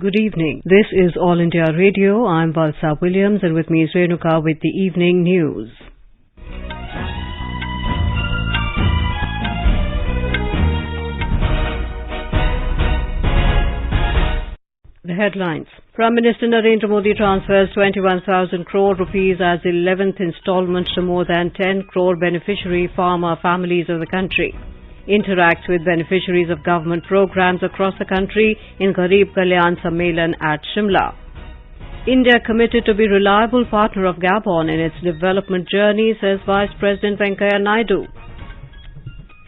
Good evening. This is All India Radio. I'm Valsa Williams and with me is Renuka with the evening news. The headlines. Prime Minister Narendra Modi transfers 21,000 crore rupees as 11th installment to more than 10 crore beneficiary farmer families of the country. Interacts with beneficiaries of government programs across the country in Garib Kalyan Sammelan at Shimla. India committed to be reliable partner of Gabon in its development journey, says Vice President Venkaiah Naidu.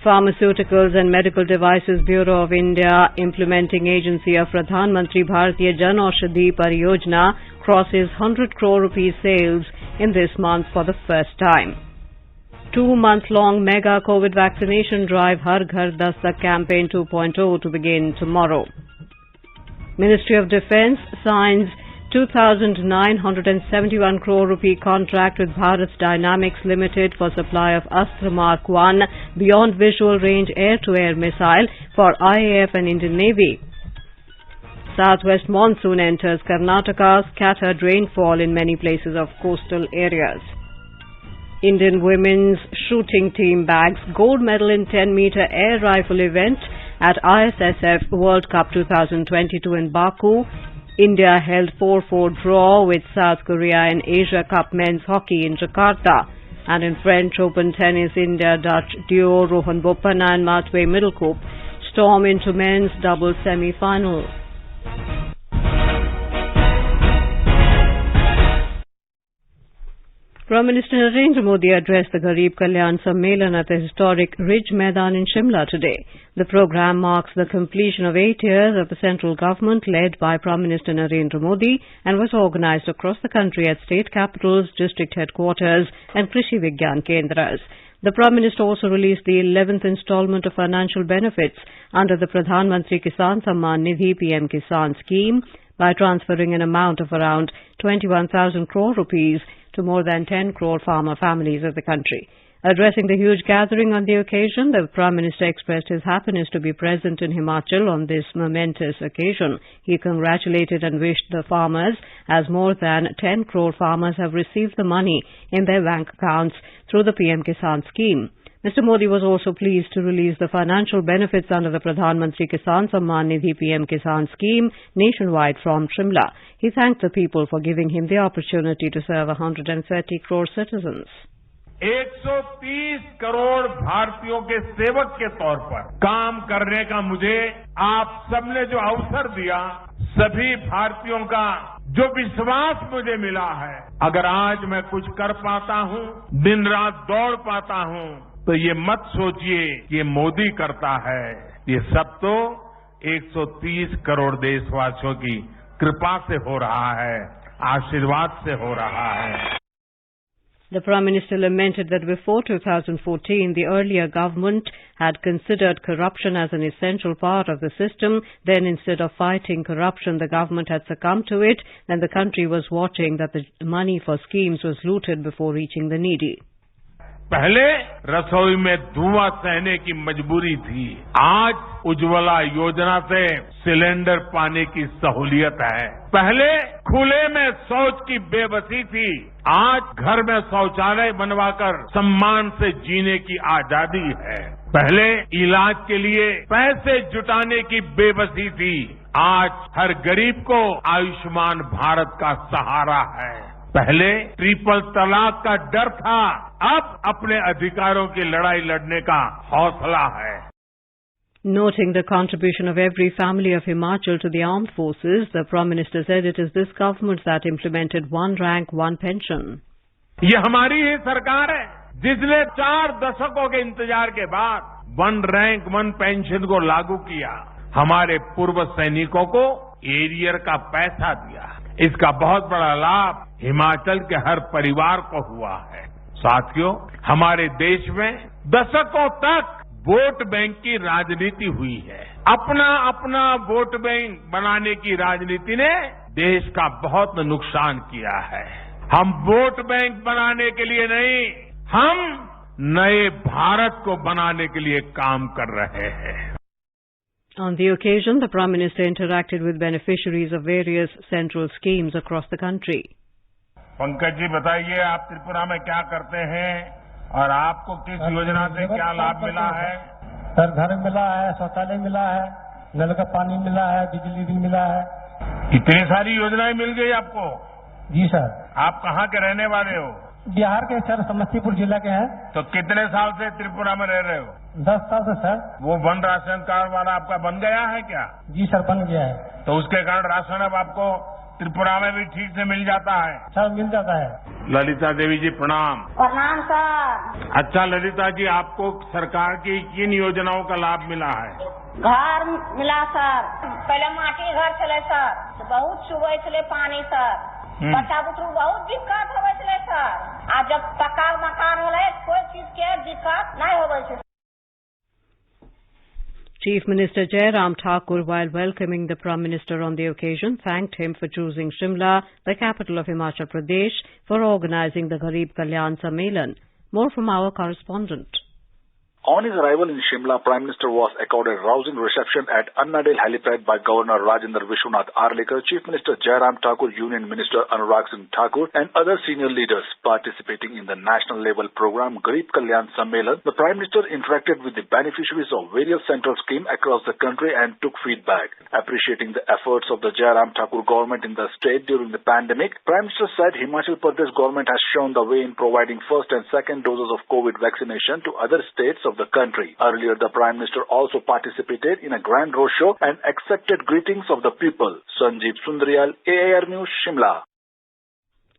Pharmaceuticals and Medical Devices Bureau of India implementing agency of Pradhan Mantri Bharatiya Jan Aushadhi Pariyojana crosses 100 crore rupees sales in this month for the first time. 2-month-long mega COVID vaccination drive Har Ghar Dastak campaign 2.0 to begin tomorrow. Ministry of Defence signs 2,971 crore rupee contract with Bharat Dynamics Limited for supply of Astra Mark 1 beyond visual range air-to-air missile for IAF and Indian Navy. Southwest monsoon enters Karnataka, scattered rainfall in many places of coastal areas. Indian women's shooting team bags gold medal in 10-meter air rifle event at ISSF World Cup 2022 in Baku. India held 4-4 draw with South Korea in Asia Cup men's hockey in Jakarta. And in French Open tennis, India-Dutch duo Rohan Bopanna and Matwei Middlecoop storm into men's doubles semi-final. Prime Minister Narendra Modi addressed the Garib Kalyan Sammelan at the historic Ridge Maidan in Shimla today. The program marks the completion of 8 years of the central government led by Prime Minister Narendra Modi and was organized across the country at state capitals, district headquarters and Krishi Vigyan Kendras. The Prime Minister also released the 11th installment of financial benefits under the Pradhan Mantri Kisan Samman Nidhi PM Kisan scheme by transferring an amount of around 21,000 crore rupees to more than 10 crore farmer families of the country. Addressing the huge gathering on the occasion, the Prime Minister expressed his happiness to be present in Himachal on this momentous occasion. He congratulated and wished the farmers, as more than 10 crore farmers have received the money in their bank accounts through the PM Kisan scheme. Mr. Modi was also pleased to release the financial benefits under the Pradhan Mantri Kisan Samman Nidhi PM Kisan scheme nationwide from Shimla. He thanked the people for giving him the opportunity to serve 130 crore citizens. 130 crore भारतीयों के सेवक के तौर पर काम करने का मुझे आप सबने जो अवसर दिया, सभी भारतीयों का जो विश्वास मुझे मिला है, अगर आज मैं कुछ कर पाता हूं, दिन रात दौड़ पाता हूं, तो ये मत सोचिए कि ये मोदी करता है। ये सब तो 130 करोड़ देशवासियों की कृपा से हो रहा है, आशीर्वाद से हो रहा है। The Prime Minister lamented that before 2014, the earlier government had considered corruption as an essential part of the system. Then, instead of fighting corruption, the government had succumbed to it. Then the country was watching that the money for schemes was looted before reaching the needy. पहले रसोई में धुआं सहने की मजबूरी थी, आज उज्ज्वला योजना से सिलेंडर पाने की सहूलियत है। पहले खुले में शौच की बेबसी थी, आज घर में शौचालय बनवाकर सम्मान से जीने की आजादी है। पहले इलाज के लिए पैसे जुटाने की बेबसी थी, आज हर गरीब को आयुष्मान भारत का सहारा है। पहले ट्रिपल तलाक का डर था, अब अपने अधिकारों की लड़ाई लड़ने का हौसला है। Noting the contribution of every family of Himachal to the armed forces, the Prime Minister said it is this government that implemented one rank, one pension. ये हमारी ही सरकार है जिसने 4 दशकों के इंतजार के बाद वन रैंक वन पेंशन को लागू किया, हमारे पूर्व सैनिकों को एरियर का पैसा दिया। इसका बहुत बड़ा लाभ हिमाचल के हर परिवार को हुआ है। साथियों, हमारे देश में दशकों तक वोट बैंक की राजनीति हुई है। अपना अपना वोट बैंक बनाने की राजनीति ने देश का बहुत नुकसान किया है। हम वोट बैंक बनाने के लिए नहीं, हम नए भारत को बनाने के लिए काम कर रहे हैं। On the occasion, the Prime Minister interacted with beneficiaries of various central schemes across the country. Pankaj ji, बताइए आप त्रिपुरा में क्या करते हैं और आपको किस योजना से क्या लाभ मिला है? सर, घर मिला है, शौचालय मिला है, नल का पानी मिला है, बिजली भी मिला है। इतनी सारी योजनाएं मिल गई आपको? जी सर। आप कहाँ के रहने वाले हो? बिहार के सर, समस्तीपुर जिला के हैं। तो कितने साल से त्रिपुरा में रह रहे हो? 10 साल से सर। वो वन राशन कार्ड वाला आपका बन गया है क्या? जी सर, बन गया है। तो उसके कारण राशन अब आपको त्रिपुरा में भी ठीक से मिल जाता है? सर, मिल जाता है। ललिता देवी जी, प्रणाम। प्रणाम सर। अच्छा ललिता जी, आपको सरकार की किन योजनाओं का लाभ मिला है? घर मिला सर। पहले माटी घर चले सर, बहुत चुबे चले पानी सर, बच्चा बुतरू बहुत दिक्कत होवे चले सर। आज जब पक्का मकान होले कोई चीज के दिक्कत नहीं होवे छे। Chief Minister Jairam Thakur, while welcoming the Prime Minister on the occasion, thanked him for choosing Shimla, the capital of Himachal Pradesh, for organising the Garib Kalyan Sammelan. More from our correspondent. On his arrival in Shimla, Prime Minister was accorded a rousing reception at Annadale helipad by Governor Rajendra Vishwanath Arlekar, Chief Minister Jairam Thakur, Union Minister Anurag Singh Thakur, and other senior leaders participating in the national level program Garib Kalyan Sammelan. The Prime Minister interacted with the beneficiaries of various central schemes across the country and took feedback. Appreciating the efforts of the Jairam Thakur government in the state during the pandemic, Prime Minister said Himachal Pradesh government has shown the way in providing first and second doses of COVID vaccination to other states of the country. Earlier, the Prime Minister also participated in a grand roadshow and accepted greetings of the people. Sanjeev Sundaryal, AIR News, Shimla.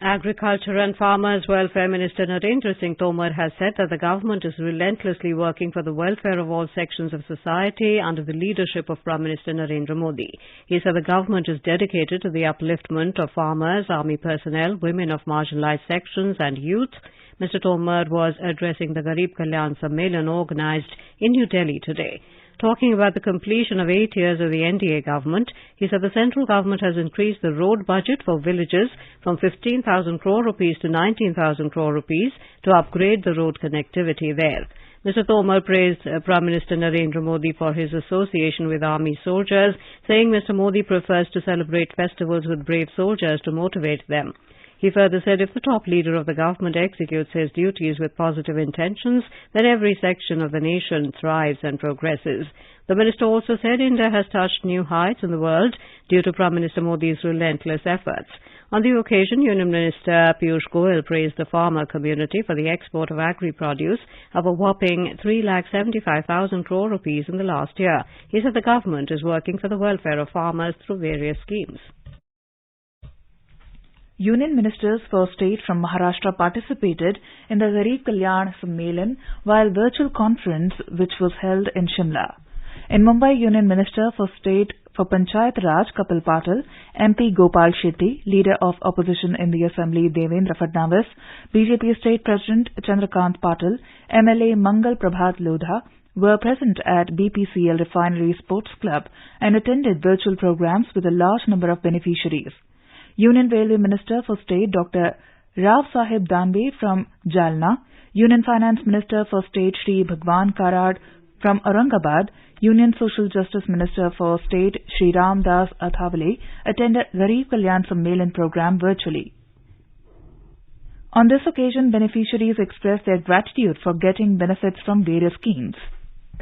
Agriculture and Farmers Welfare Minister Narendra Singh Tomar has said that the government is relentlessly working for the welfare of all sections of society under the leadership of Prime Minister Narendra Modi. He said the government is dedicated to the upliftment of farmers, army personnel, women of marginalized sections and youth. Mr. Tomar was addressing the Garib Kalyan Sammelan organised in New Delhi today. Talking about the completion of 8 years of the NDA government, he said the central government has increased the road budget for villages from 15,000 crore rupees to 19,000 crore rupees to upgrade the road connectivity there. Mr. Tomar praised Prime Minister Narendra Modi for his association with army soldiers, saying Mr. Modi prefers to celebrate festivals with brave soldiers to motivate them. He further said if the top leader of the government executes his duties with positive intentions, then every section of the nation thrives and progresses. The minister also said India has touched new heights in the world due to Prime Minister Modi's relentless efforts. On the occasion, Union Minister Piyush Goyal praised the farmer community for the export of agri-produce of a whopping 3,75,000 crore rupees in the last year. He said the government is working for the welfare of farmers through various schemes. Union ministers for state from Maharashtra participated in the Garib Kalyan Sammelan while virtual conference which was held in Shimla. In Mumbai, Union Minister for State for Panchayat Raj Kapil Patil, MP Gopal Shetty, Leader of Opposition in the Assembly Devendra Fadnavis, BJP State President Chandrakant Patil, MLA Mangal Prabhat Lodha were present at BPCL Refinery Sports Club and attended virtual programs with a large number of beneficiaries. Union Railway Minister for State Dr. Rao Sahib Danve from Jalna, Union Finance Minister for State Shri Bhagwan Karad from Aurangabad, Union Social Justice Minister for State Shri Ram Das Athawale attended Garib Kalyan Sammelan program virtually. On this occasion, beneficiaries expressed their gratitude for getting benefits from various schemes.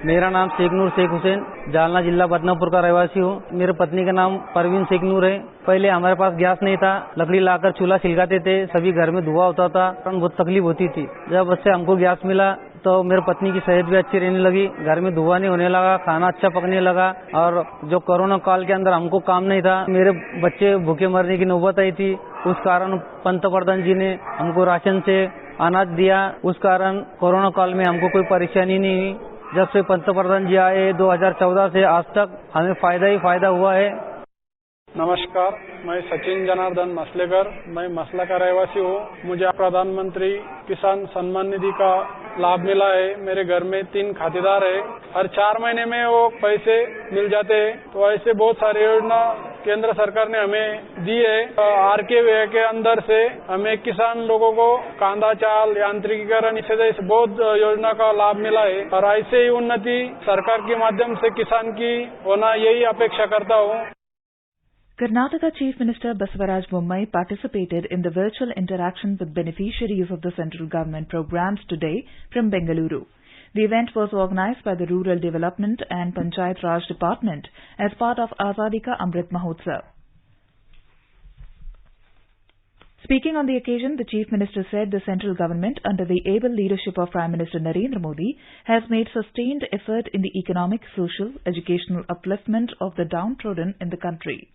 मेरा नाम शेखनूर शेख हुसैन, जालना जिला बदनापुर का रहवासी हूँ। मेरे पत्नी का नाम परवीन शेखनूर है। पहले हमारे पास गैस नहीं था, लकड़ी लाकर चूल्हा सिलगाते थे, सभी घर में धुआं होता था, बहुत तकलीफ होती थी। जब से हमको गैस मिला तो मेरे पत्नी की सेहत भी अच्छी रहने लगी, घर में धुआं नहीं होने लगा, खाना अच्छा पकने लगा। और जो कोरोना काल के अंदर हमको काम नहीं था, मेरे बच्चे भूखे मरने की नौबत आई थी, उस कारण पंतप्रधान जी ने हमको राशन से अनाज दिया। उस कारण कोरोना काल में हमको कोई परेशानी नहीं हुई। जब से पंतप्रधान जी आए 2014 से आज तक हमें फायदा ही फायदा हुआ है। नमस्कार, मैं सचिन जनार्दन मसलेकर, मैं मसला का रहवासी हूँ। मुझे प्रधानमंत्री किसान सम्मान निधि का लाभ मिला है। मेरे घर में 3 खातेदार है, हर 4 महीने में वो पैसे मिल जाते हैं। तो ऐसे बहुत सारी योजना केंद्र सरकार ने हमें दी है। RKVY के अंदर से हमें किसान लोगों को कांदा चाल, यांत्रिकीकरण इससे जैसे बहुत योजना का लाभ मिला है और ऐसे ही उन्नति सरकार के माध्यम से किसान की होना यही अपेक्षा करता हूँ। Karnataka Chief Minister Basavaraj Bommai participated in the virtual interaction with beneficiaries of the central government programs today from Bengaluru. The event was organized by the Rural Development and Panchayat Raj Department as part of Azadi Ka Amrit Mahotsav. Speaking on the occasion, the Chief Minister said the central government, under the able leadership of Prime Minister Narendra Modi, has made sustained effort in the economic, social, educational upliftment of the downtrodden in the country.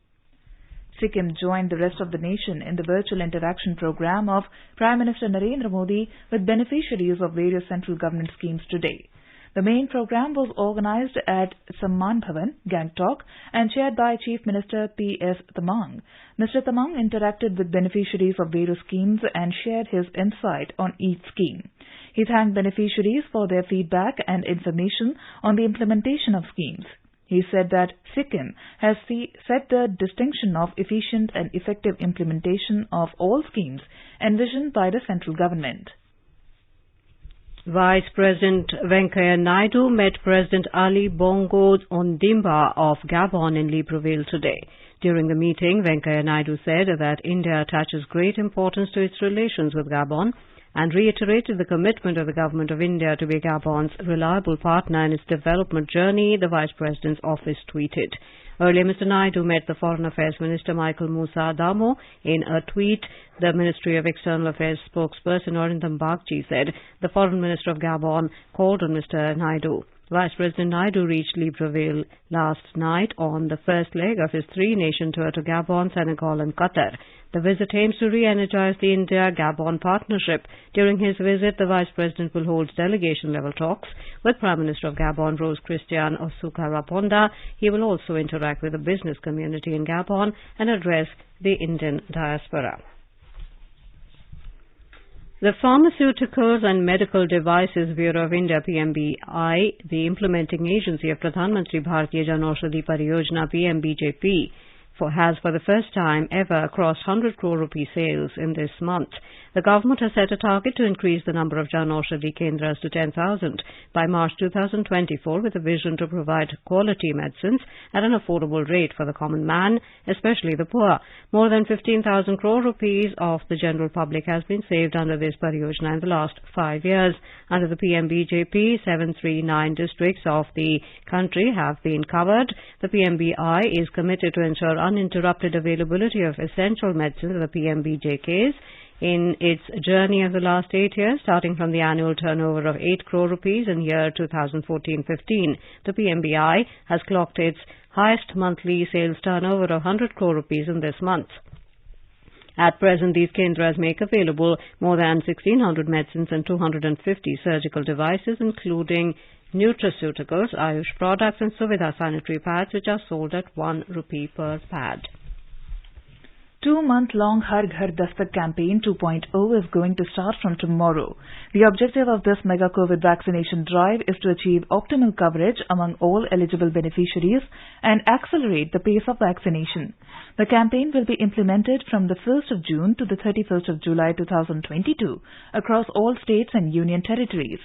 Sikkim joined the rest of the nation in the virtual interaction program of Prime Minister Narendra Modi with beneficiaries of various central government schemes today. The main program was organized at Samman Bhavan, Gangtok, and chaired by Chief Minister P.S. Tamang. Mr. Tamang interacted with beneficiaries of various schemes and shared his insight on each scheme. He thanked beneficiaries for their feedback and information on the implementation of schemes. He said that Sikkim has set the distinction of efficient and effective implementation of all schemes envisioned by the central government. Vice President Venkaiah Naidu met President Ali Bongo Ondimba of Gabon in Libreville today. During the meeting, Venkaiah Naidu said that India attaches great importance to its relations with Gabon and reiterated the commitment of the Government of India to be Gabon's reliable partner in its development journey, the Vice President's office tweeted. Earlier, Mr. Naidu met the Foreign Affairs Minister Michael Musa Damo. In a tweet, the Ministry of External Affairs spokesperson Orindam Bagchi said the Foreign Minister of Gabon called on Mr. Naidu. Vice President Naidu reached Libreville last night on the first leg of his three-nation tour to Gabon, Senegal and Qatar. The visit aims to re-energize the India-Gabon partnership. During his visit, the Vice President will hold delegation-level talks with Prime Minister of Gabon, Rose Christian Osuka Raponda. He will also interact with the business community in Gabon and address the Indian diaspora. The Pharmaceuticals and Medical Devices Bureau of India, PMBI, the implementing agency of Pradhan Mantri Bharatiya Jan Aushadhi Pariyojana, PMBJP, has for the first time ever crossed 100 crore rupee sales in this month. The government has set a target to increase the number of Jan Aushadhi Kendras to 10,000 by March 2024 with a vision to provide quality medicines at an affordable rate for the common man, especially the poor. More than 15,000 crore rupees of the general public has been saved under this Pariyojana in the last 5 years. Under the PMBJP, 739 districts of the country have been covered. The PMBI is committed to ensure uninterrupted availability of essential medicines in the PMBJKs. In its journey of the last 8 years, starting from the annual turnover of 8 crore rupees in year 2014-15, the PMBI has clocked its highest monthly sales turnover of 100 crore rupees in this month. At present, these kendras make available more than 1,600 medicines and 250 surgical devices, including nutraceuticals, Ayush products and Suvidha sanitary pads, which are sold at 1 rupee per pad. 2-month-long Har Ghar Dastak campaign 2.0 is going to start from tomorrow. The objective of this mega COVID vaccination drive is to achieve optimal coverage among all eligible beneficiaries and accelerate the pace of vaccination. The campaign will be implemented from the 1st of June to the 31st of July 2022 across all states and union territories.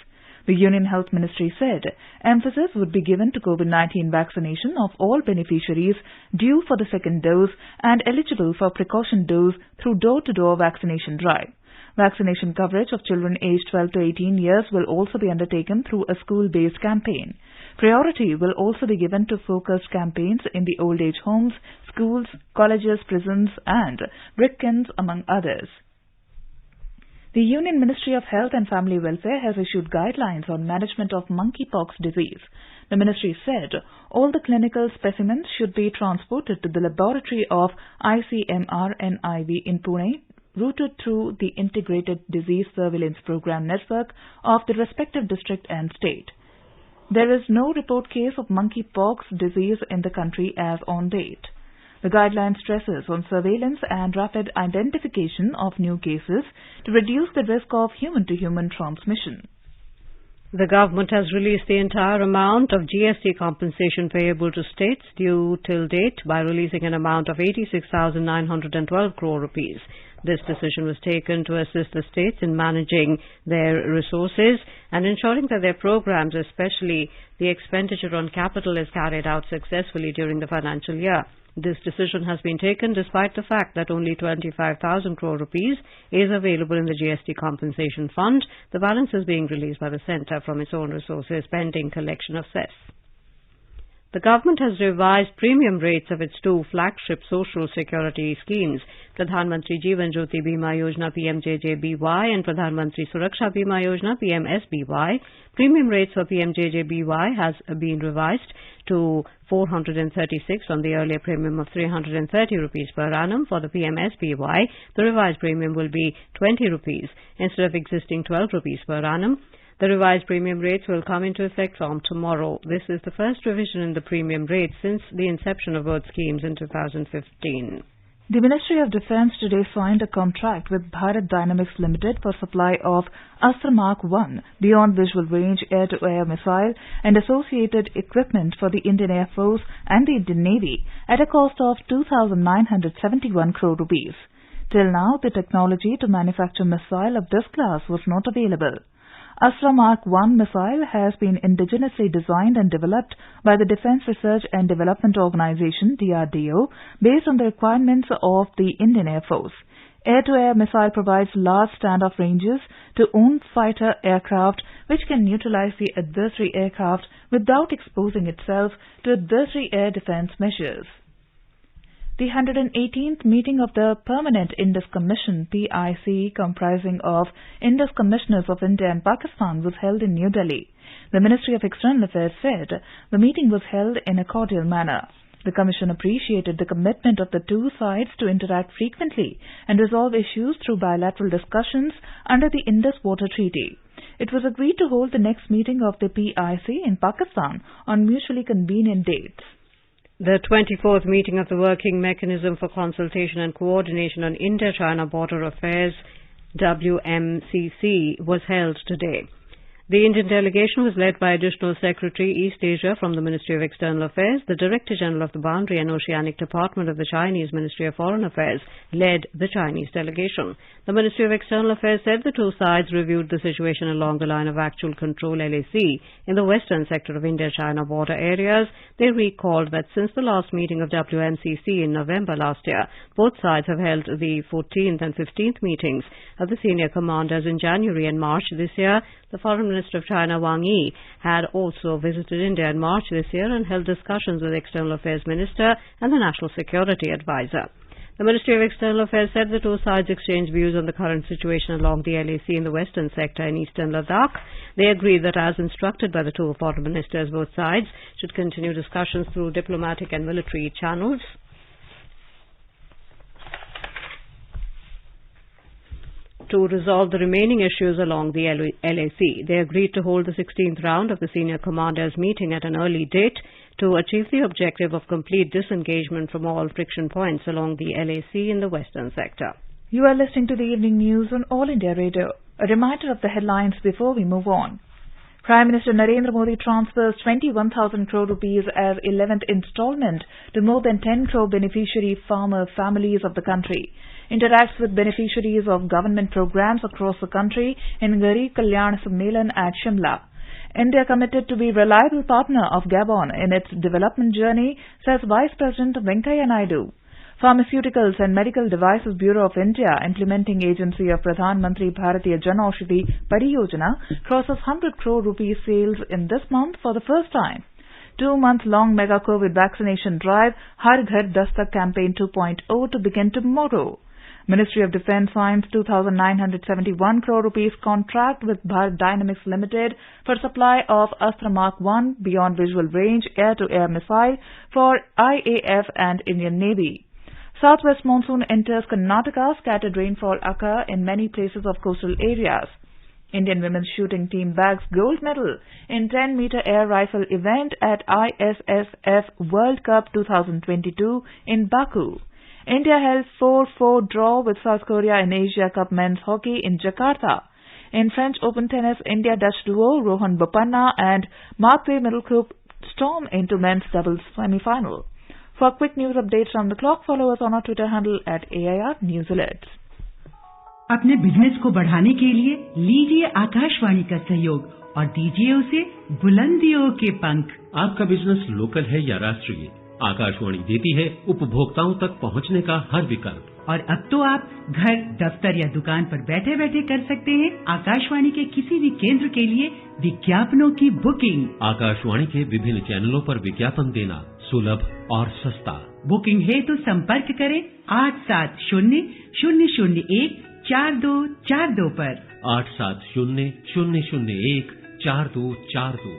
The Union Health Ministry said emphasis would be given to COVID-19 vaccination of all beneficiaries due for the second dose and eligible for precaution dose through door-to-door vaccination drive. Vaccination coverage of children aged 12 to 18 years will also be undertaken through a school-based campaign. Priority will also be given to focused campaigns in the old age homes, schools, colleges, prisons and brick kilns, among others. The Union Ministry of Health and Family Welfare has issued guidelines on management of monkeypox disease. The ministry said all the clinical specimens should be transported to the laboratory of ICMR-NIV in Pune, routed through the Integrated Disease Surveillance Program network of the respective district and state. There is no report case of monkeypox disease in the country as on date. The guideline stresses on surveillance and rapid identification of new cases to reduce the risk of human-to-human transmission. The government has released the entire amount of GST compensation payable to states due till date by releasing an amount of 86,912 crore rupees. This decision was taken to assist the states in managing their resources and ensuring that their programs, especially the expenditure on capital, is carried out successfully during the financial year. This decision has been taken despite the fact that only 25,000 crore rupees is available in the GST compensation fund. The balance is being released by the centre from its own resources pending collection of cess. The government has revised premium rates of its two flagship social security schemes, Pradhan Mantri Jeevan Jyoti Bima Yojana PMJJBY and Pradhan Mantri Suraksha Bima Yojana PMSBY. Premium rates for PMJJBY has been revised to 436 from the earlier premium of 330 rupees per annum. For the PMSBY, the revised premium will be 20 rupees instead of existing 12 rupees per annum. The revised premium rates will come into effect from tomorrow. This is the first revision in the premium rates since the inception of both schemes in 2015. The Ministry of Defence today signed a contract with Bharat Dynamics Limited for supply of Astra Mark 1 beyond visual range air-to-air missile and associated equipment for the Indian Air Force and the Indian Navy at a cost of 2,971 crore rupees. Till now, the technology to manufacture missile of this class was not available. Astra Mark 1 missile has been indigenously designed and developed by the Defence Research and Development Organisation DRDO based on the requirements of the Indian Air Force. Air-to-air missile provides large standoff ranges to own fighter aircraft which can neutralize the adversary aircraft without exposing itself to adversary air defence measures. The 118th meeting of the Permanent Indus Commission PIC, comprising of Indus Commissioners of India and Pakistan, was held in New Delhi. The Ministry of External Affairs said the meeting was held in a cordial manner. The Commission appreciated the commitment of the two sides to interact frequently and resolve issues through bilateral discussions under the Indus Water Treaty. It was agreed to hold the next meeting of the PIC in Pakistan on mutually convenient dates. The 24th meeting of the Working Mechanism for Consultation and Coordination on India-China Border Affairs, WMCC, was held today. The Indian delegation was led by Additional Secretary East Asia from the Ministry of External Affairs. The Director General of the Boundary and Oceanic Department of the Chinese Ministry of Foreign Affairs led the Chinese delegation. The Ministry of External Affairs said the two sides reviewed the situation along the line of actual control LAC in the western sector of India-China border areas. They recalled that since the last meeting of WMCC in November last year, both sides have held the 14th and 15th meetings of the senior commanders in January and March this year. The Foreign Minister of China, Wang Yi, had also visited India in March this year and held discussions with the External Affairs Minister and the National Security Advisor. The Ministry of External Affairs said the two sides exchanged views on the current situation along the LAC in the western sector in eastern Ladakh. They agreed that, as instructed by the two foreign ministers, both sides should continue discussions through diplomatic and military channels. To resolve the remaining issues along the LAC. They agreed to hold the 16th round of the senior commanders meeting at an early date to achieve the objective of complete disengagement from all friction points along the LAC in the western sector. You are listening to the evening news on All India Radio. A reminder of the headlines before we move on. Prime Minister Narendra Modi transfers 21,000 crore rupees as 11th installment to more than 10 crore beneficiary farmer families of the country. Interacts with beneficiaries of government programs across the country in Garib Kalyan Sammelan at Shimla. India committed to be a reliable partner of Gabon in its development journey, says Vice President Venkaiah Naidu. Pharmaceuticals and Medical Devices Bureau of India, implementing agency of Pradhan Mantri Bharatiya Jan Aushadhi Pariyojana, crosses 100 crore rupees sales in this month for the first time. 2-month-long mega COVID vaccination drive Har Ghar Dastak Campaign 2.0 to begin tomorrow. Ministry of Defence signs 2,971 crore rupees contract with Bharat Dynamics Limited for supply of Astra Mark 1 beyond visual range air-to-air missile for IAF and Indian Navy. Southwest monsoon enters Karnataka. Scattered rainfall occur in many places of coastal areas. Indian women's shooting team bags gold medal in 10-meter air rifle event at ISSF World Cup 2022 in Baku. India held 4-4 draw with South Korea in Asia Cup men's hockey in Jakarta. In French Open tennis, India-Dutch duo Rohan Bopanna and Matej Middelkoop storm into men's doubles semi-final. For quick news updates on the clock, follow us on our Twitter handle at AIR News Alerts. अपने business को बढ़ाने के लिए लीजिए आकाशवाणी का सहयोग और दीजिए उसे बुलंदियों के पंख। आपका बिजनेस लोकल है या राष्ट्रीय, आकाशवाणी देती है उपभोक्ताओं तक पहुंचने का हर विकल्प। और अब तो आप घर, दफ्तर या दुकान पर बैठे बैठे कर सकते हैं आकाशवाणी के किसी भी केंद्र के लिए विज्ञापनों की बुकिंग। आकाशवाणी के विभिन्न चैनलों पर विज्ञापन देना सुलभ और सस्ता। बुकिंग है तो संपर्क करें 8700014242 पर। 8700014242।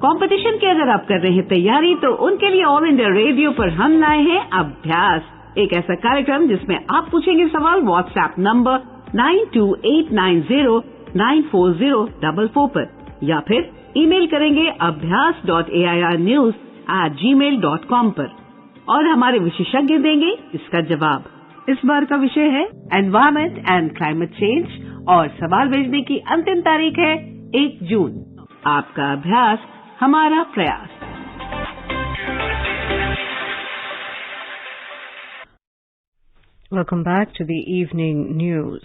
कंपटीशन की अगर आप कर रहे हैं तैयारी, तो उनके लिए ऑल इंडिया रेडियो पर हम लाए हैं अभ्यास, एक ऐसा कार्यक्रम जिसमें आप पूछेंगे सवाल व्हाट्सएप नंबर 9289094044 पर, या फिर ईमेल करेंगे abhyas.airnews@gmail.com पर, और हमारे विशेषज्ञ देंगे इसका जवाब। इस बार का विषय है एनवायरमेंट एंड क्लाइमेट चेंज, और सवाल भेजने की अंतिम तारीख है 1 जून। आपका अभ्यास हमारा प्रयास। Welcome back to the evening news.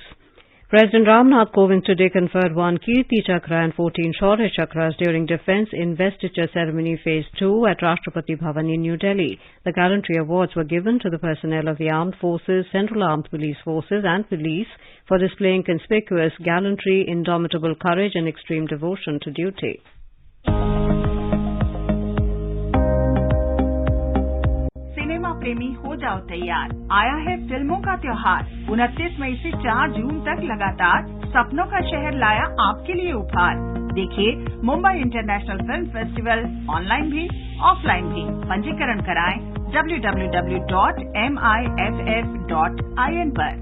President Ramnath Kovind today conferred 1 Kirti Chakra and 14 Shaurya Chakras during Defence Investiture Ceremony Phase 2 at Rashtrapati Bhavan in New Delhi. The gallantry awards were given to the personnel of the Armed Forces, Central Armed Police Forces and Police for displaying conspicuous gallantry, indomitable courage and extreme devotion to duty. प्रेमी हो जाओ तैयार, आया है फिल्मों का त्योहार। 29 मई से 4 जून तक लगातार सपनों का शहर लाया आपके लिए उपहार। देखिए Mumbai international film festival online भी ऑफलाइन भी। पंजीकरण कराएं www.miff.in पर।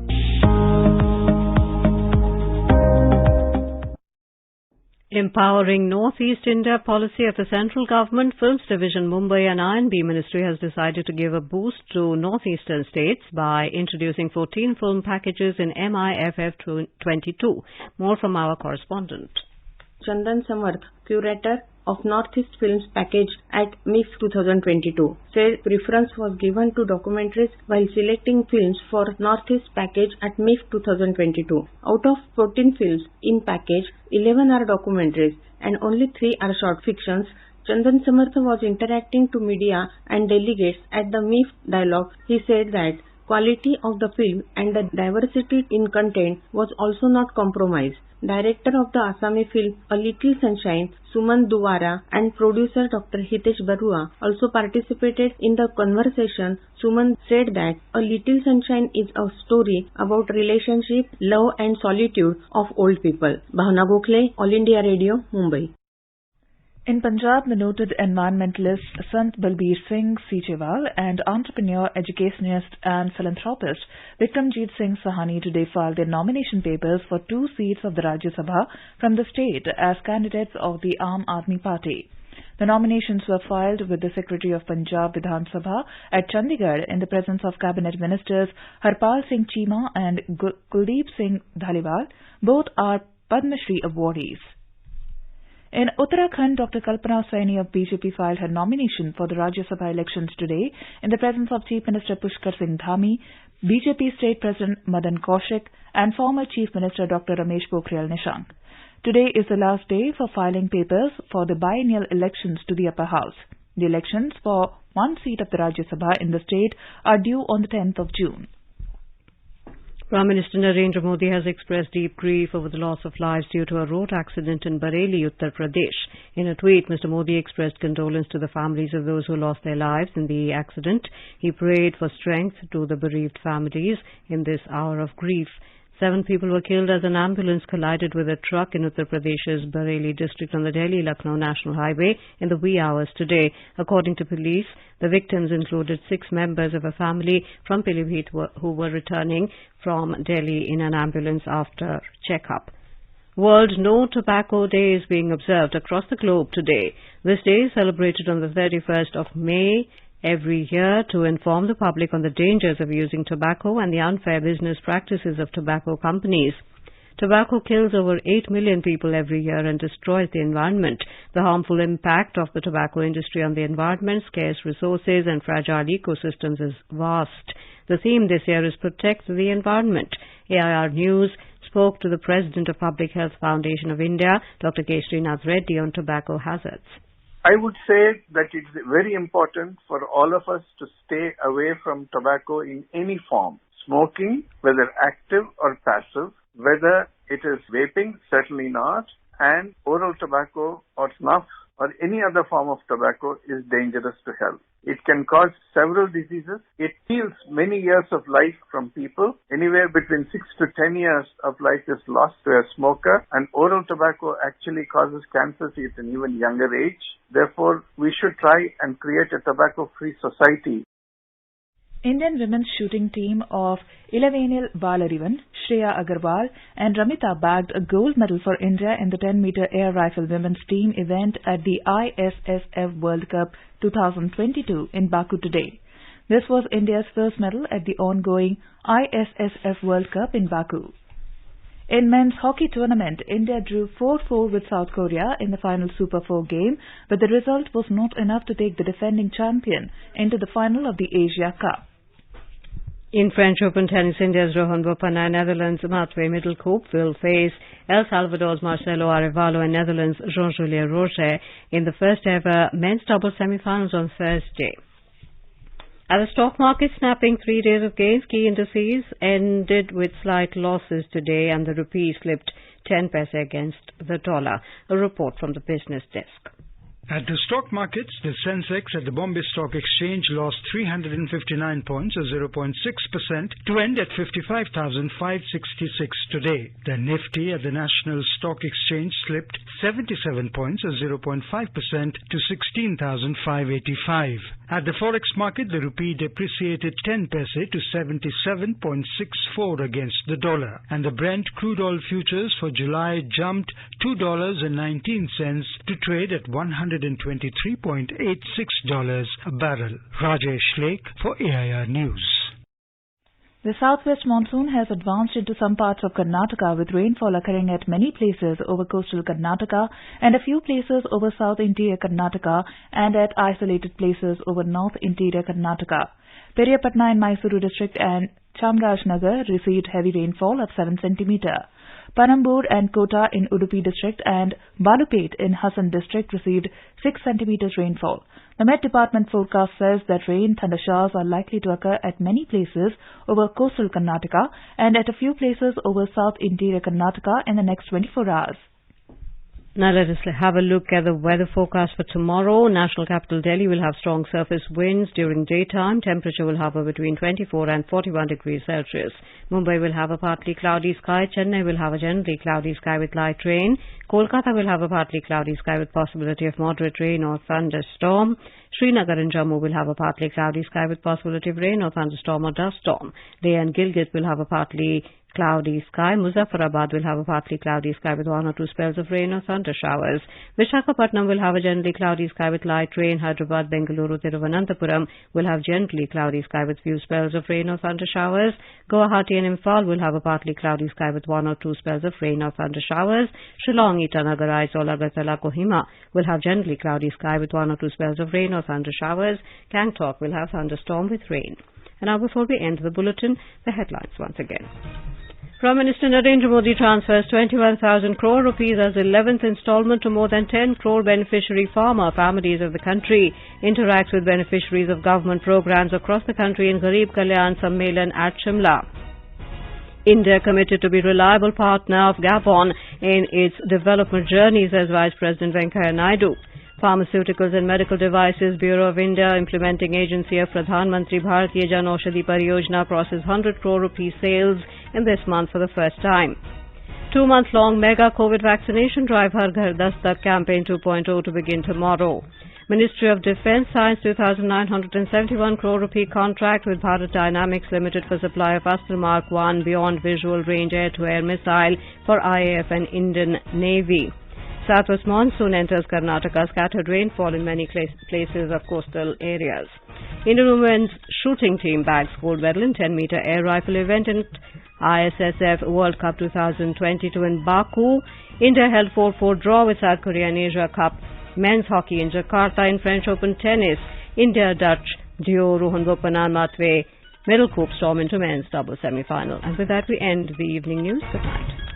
Empowering Northeast India policy of the central government, Films Division Mumbai and I&B Ministry has decided to give a boost to northeastern states by introducing 14 film packages in MIFF 22. More from our correspondent. Chandan Samarth, curator of Northeast Films package at MIFF 2022, said preference was given to documentaries while selecting films for Northeast package at MIFF 2022. Out of 14 films in package, 11 are documentaries and only 3 are short fictions. Chandan Samarth was interacting to media and delegates at the MIFF dialogue. He said that quality of the film and the diversity in content was also not compromised. Director of the Assami film A Little Sunshine, Suman Duwara, and producer Dr. Hitesh Barua also participated in the conversation. Suman said that A Little Sunshine is a story about relationship, love and solitude of old people. Bhavna Gokhale, All India Radio, Mumbai. In Punjab, the noted environmentalist Sant Balbir Singh Seechewal and entrepreneur, educationist and philanthropist Vikramjit Singh Sahani today filed their nomination papers for 2 seats of the Rajya Sabha from the state as candidates of the Aam Aadmi Party. The nominations were filed with the Secretary of Punjab Vidhan Sabha at Chandigarh in the presence of Cabinet Ministers Harpal Singh Cheema and Kuldeep Singh Dhaliwal. Both are Padma Shri awardees. In Uttarakhand, Dr. Kalpana Saini of BJP filed her nomination for the Rajya Sabha elections today in the presence of Chief Minister Pushkar Singh Dhami, BJP State President Madan Kaushik and former Chief Minister Dr. Ramesh Pokhriyal Nishank. Today is the last day for filing papers for the biennial elections to the upper house. The elections for 1 seat of the Rajya Sabha in the state are due on the 10th of June. Prime Minister Narendra Modi has expressed deep grief over the loss of lives due to a road accident in Bareilly, Uttar Pradesh. In a tweet, Mr. Modi expressed condolence to the families of those who lost their lives in the accident. He prayed for strength to the bereaved families in this hour of grief. 7 people were killed as an ambulance collided with a truck in Uttar Pradesh's Bareilly district on the Delhi-Lucknow National Highway in the wee hours today. According to police, the victims included 6 members of a family from Pilibhit who were returning from Delhi in an ambulance after checkup. World No Tobacco Day is being observed across the globe today. This day is celebrated on the 31st of May every year to inform the public on the dangers of using tobacco and the unfair business practices of tobacco companies. Tobacco kills over 8 million people every year and destroys the environment. The harmful impact of the tobacco industry on the environment, scarce resources and fragile ecosystems is vast. The theme this year is Protect the Environment. AIR News spoke to the President of Public Health Foundation of India, Dr. K. Srinath Reddy, on tobacco hazards. I would say that it's very important for all of us to stay away from tobacco in any form. Smoking, whether active or passive, whether it is vaping, certainly not, and oral tobacco or snuff or any other form of tobacco is dangerous to health. It can cause several diseases. It steals many years of life from people. Anywhere between 6 to 10 years of life is lost to a smoker, and oral tobacco actually causes cancer at an even younger age. Therefore, we should try and create a tobacco-free society. Indian women's shooting team of Ilavenil Balarivan, Shreya Agarwal and Ramita bagged a gold medal for India in the 10-meter air rifle women's team event at the ISSF World Cup 2022 in Baku today. This was India's first medal at the ongoing ISSF World Cup in Baku. In men's hockey tournament, India drew 4-4 with South Korea in the final Super 4 game, but the result was not enough to take the defending champion into the final of the Asia Cup. In French Open tennis, India's Rohan Bopanna and Netherlands' Matwé Middelkoop will face El Salvador's Marcelo Arevalo and Netherlands' Jean-Julien Rocher in the first ever men's doubles semi-finals on Thursday. At the stock market, snapping 3 days of gains, key indices ended with slight losses today and the rupee slipped 10 paise against the dollar. A report from the business desk. At the stock markets, the Sensex at the Bombay Stock Exchange lost 359 points or 0.6% to end at 55,566 today. The Nifty at the National Stock Exchange slipped 77 points or 0.5% to 16,585. At the Forex market, the rupee depreciated 10 paise to 77.64 against the dollar. And the Brent crude oil futures for July jumped $2.19 to trade at $123.86 a barrel. Rajesh Lake for AIR News. The southwest monsoon has advanced into some parts of Karnataka with rainfall occurring at many places over coastal Karnataka and a few places over south interior Karnataka and at isolated places over north interior Karnataka. Periyapatna in Mysuru district and Chamarajnagar received heavy rainfall of 7 cm. Panambur and Kota in Udupi district and Balupet in Hassan district received 6 cm rainfall. The Met Department forecast says that rain thunder showers are likely to occur at many places over coastal Karnataka and at a few places over south interior Karnataka in the next 24 hours. Now let us have a look at the weather forecast for tomorrow. National capital Delhi will have strong surface winds during daytime. Temperature will hover between 24 and 41 degrees Celsius. Mumbai will have a partly cloudy sky. Chennai will have a generally cloudy sky with light rain. Kolkata will have a partly cloudy sky with possibility of moderate rain or thunderstorm. Srinagar and Jammu will have a partly cloudy sky with possibility of rain or thunderstorm or dust storm. Leh and Gilgit will have a partly cloudy sky. Muzaffarabad will have a partly cloudy sky with 1 or 2 spells of rain or thunder showers. Visakhapatnam will have a generally cloudy sky with light rain. Hyderabad, Bengaluru, Thiruvananthapuram will have generally cloudy sky with few spells of rain or thunder showers. Guwahati and Imphal will have a partly cloudy sky with 1 or 2 spells of rain or thunder showers. Shillong, Itanagar, Aizawl, Agartala, Kohima will have generally cloudy sky with 1 or 2 spells of rain or thunder showers. Gangtok will have thunderstorm with rain. And now before we end the bulletin, the headlines once again. Prime Minister Narendra Modi transfers 21,000 crore rupees as 11th installment to more than 10 crore beneficiary farmer families of the country. Interacts with beneficiaries of government programs across the country in Garib Kalyan Sammelan at Shimla. India committed to be reliable partner of Gabon in its development journey, says Vice President Venkaiah Naidu. Pharmaceuticals and Medical Devices Bureau of India implementing agency of Pradhan Mantri Bharatiya Jan Aushadhi Pariyojana crosses 100 crore rupee sales in this month for the first time. 2-month-long mega COVID vaccination drive Har Ghar Dastak campaign 2.0 to begin tomorrow. Ministry of Defence signs 2,971 crore rupee contract with Bharat Dynamics Limited for supply of Astra Mark 1 beyond visual range air-to-air missile for IAF and Indian Navy. Southwest monsoon enters Karnataka, scattered rainfall in many places of coastal areas. Indian women's shooting team bags gold medal in 10-meter air rifle event in ISSF World Cup 2022 in Baku. India held 4-4 draw with South Korea in Asia Cup men's hockey in Jakarta. In French Open tennis, India-Dutch duo Rohan Bopanna Matway Middle Coop storm into men's double semi-final. And with that we end the evening news. Good night.